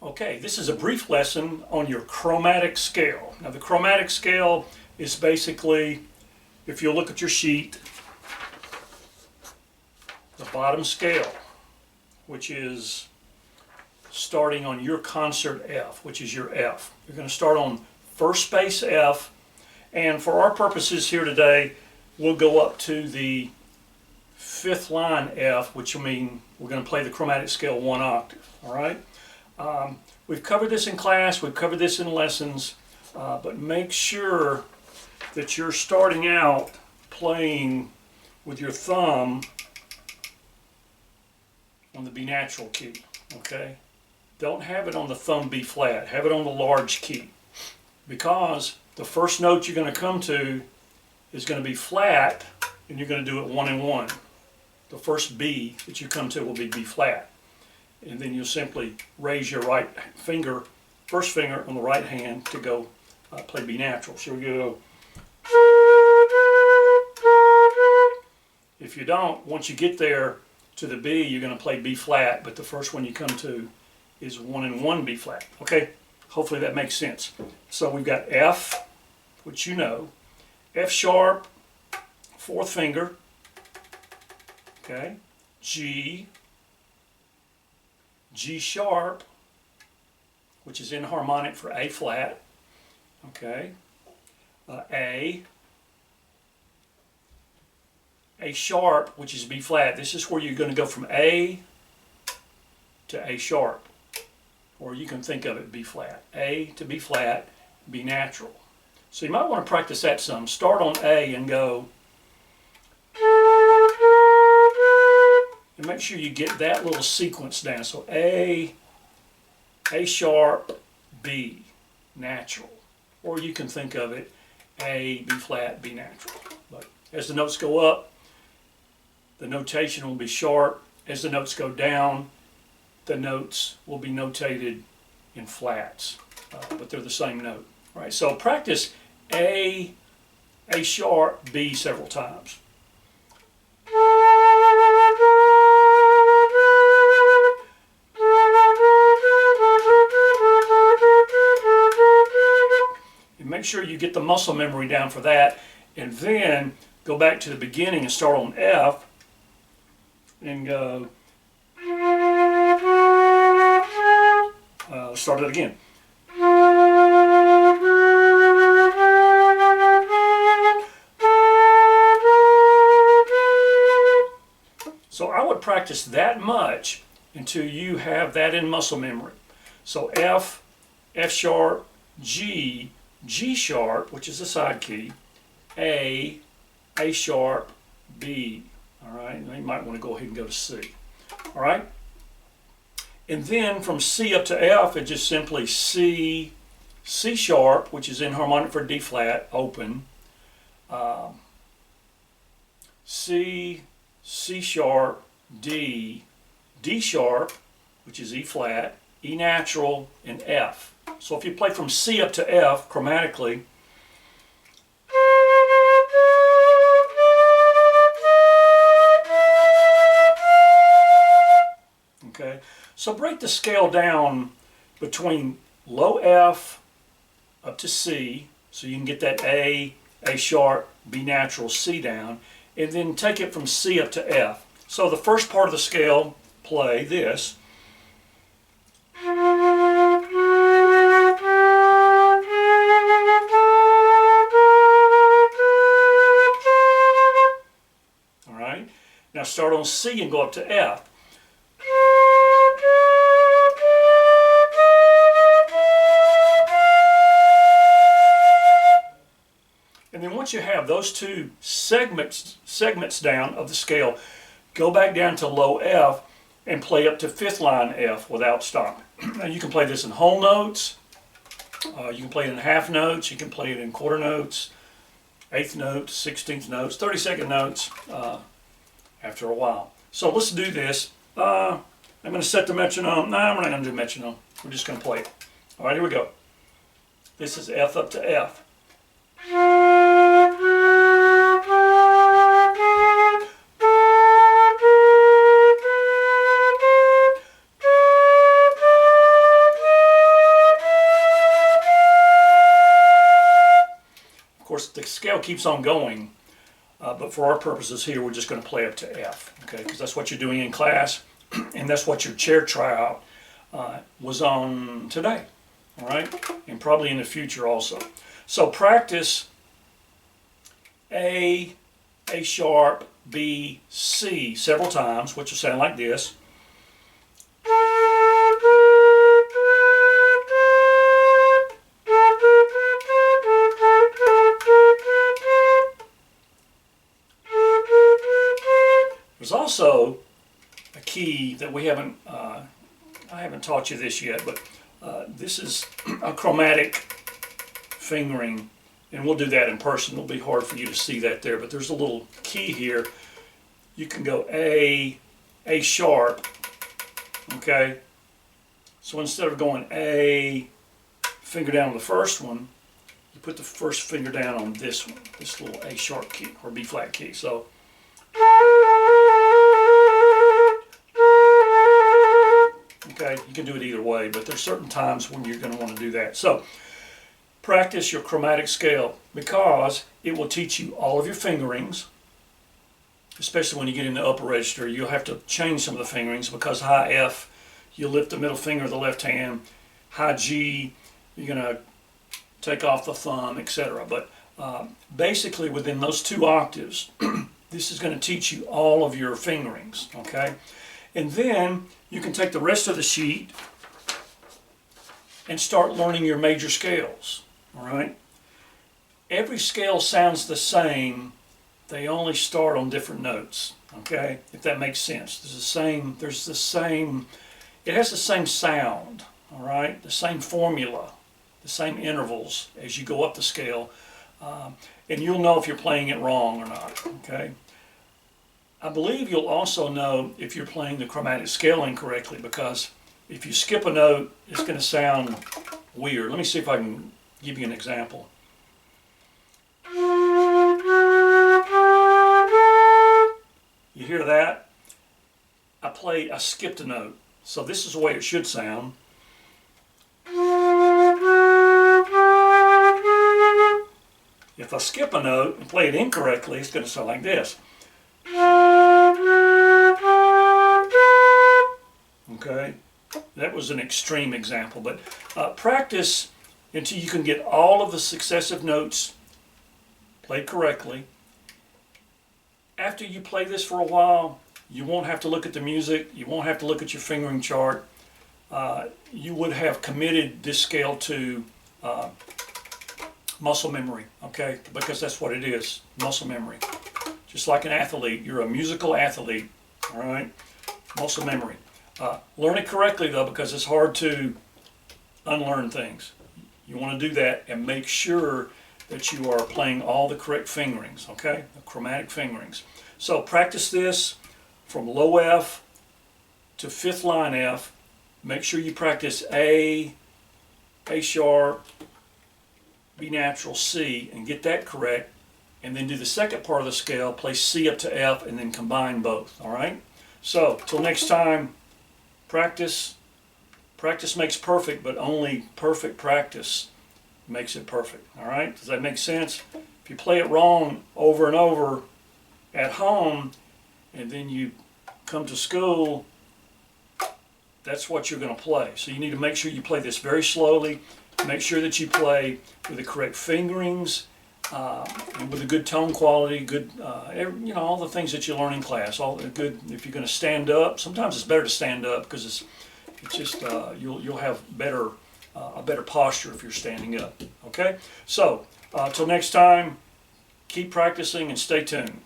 Okay, this is a brief lesson on your chromatic scale. Now the chromatic scale is basically, if you look at your sheet, the bottom scale, which is starting on your concert F, which is your F. You're going to start on first space F, and for our purposes here today, we'll go up to the fifth line F, which will mean we're going to play the chromatic scale one octave, all right? We've covered this in class, we've covered this in lessons, but make sure that you're starting out playing with your thumb on the B natural key, okay? Don't have it on the thumb B flat, have it on the large key, because the first note you're going to come to is going to be flat, and you're going to do it 1 and 1. The first B that you come to will be B flat. And then you'll simply raise your right finger, first finger on the right hand to go play B natural. So we go. If you don't, once you get there to the B, you're going to play B flat, but the first one you come to is 1 and 1 B flat. Okay, hopefully that makes sense. So we've got F, which you know, F sharp, fourth finger, okay, G, G sharp, which is inharmonic for A flat, okay, A sharp, which is B flat. This is where you're going to go from A to A sharp, or you can think of it B flat. A to B flat, B natural. So you might want to practice that some. Start on A and go, and make sure you get that little sequence down. So A sharp, B natural. Or you can think of it A, B flat, B natural. But as the notes go up, the notation will be sharp. As the notes go down, the notes will be notated in flats. But they're the same note. All right, so practice A sharp, B several times. Make sure you get the muscle memory down for that, and then go back to the beginning and start on F and go, start it again. So I would practice that much until you have that in muscle memory. So F, F sharp, G, G sharp, which is the side key, A sharp, B. All right, now you might want to go ahead and go to C. All right, and then from C up to F, it's just simply C sharp, which is inharmonic for D flat, open. C sharp, D sharp, which is E flat, E natural, and F. So if you play from C up to F chromatically, okay, so break the scale down between low F up to C, so you can get that A sharp, B natural, C down, and then take it from C up to F. So the first part of the scale, play this. Now start on C and go up to F. And then once you have those two segments down of the scale, go back down to low F and play up to fifth line F without stopping. Now you can play this in whole notes, you can play it in half notes, you can play it in quarter notes, eighth notes, 16th notes, 32nd notes. After a while. So let's do this. I'm going to set the metronome. No, we're not going to do metronome. We're just going to play it. All right, here we go. This is F up to F. keeps on going, but for our purposes here, we're just going to play up to F, okay? Because that's what you're doing in class, and that's what your chair tryout was on today, all right? And probably in the future also. So practice A sharp, B, C several times, which will sound like this. There's also a key that we haven't, I haven't taught you this yet, but this is a chromatic fingering, and we'll do that in person. It'll be hard for you to see that there, but there's a little key here. You can go A sharp, okay? So instead of going A, finger down on the first one, you put the first finger down on this one, this little A sharp key, or B flat key. So okay, you can do it either way, but there's certain times when you're going to want to do that. So practice your chromatic scale, because it will teach you all of your fingerings, especially when you get in the upper register. You'll have to change some of the fingerings, because high F, you lift the middle finger of the left hand. High G, you're going to take off the thumb, etc. But basically within those 2 octaves, this is going to teach you all of your fingerings, okay? And then you can take the rest of the sheet and start learning your major scales, all right? Every scale sounds the same. They only start on different notes, okay? If that makes sense. It has the same sound, all right? The same formula, the same intervals as you go up the scale. And you'll know if you're playing it wrong or not, okay? I believe you'll also know if you're playing the chromatic scale incorrectly, because if you skip a note, it's going to sound weird. Let me see if I can give you an example. You hear that? I skipped a note. So this is the way it should sound. If I skip a note and play it incorrectly, it's going to sound like this. Okay, that was an extreme example, but practice until you can get all of the successive notes played correctly. After you play this for a while, you won't have to look at the music, you won't have to look at your fingering chart. You would have committed this scale to muscle memory, okay? Because that's what it is, muscle memory. Just like an athlete, you're a musical athlete, all right? Muscle memory. Learn it correctly though, because it's hard to unlearn things. You want to do that and make sure that you are playing all the correct fingerings, okay? The chromatic fingerings. So practice this from low F to 5th line F. Make sure you practice A sharp, B natural, C, and get that correct. And then do the second part of the scale, play C up to F, and then combine both, all right? So, till next time, practice. Practice makes perfect, but only perfect practice makes it perfect, all right? Does that make sense? If you play it wrong over and over at home, and then you come to school, that's what you're going to play. So you need to make sure you play this very slowly. Make sure that you play with the correct fingerings, and with a good tone quality, good, you know, all the things that you learn in class. All the good. If you're going to stand up, sometimes it's better to stand up, because it's just you'll have a better posture if you're standing up. Okay. So till next time, keep practicing and stay tuned.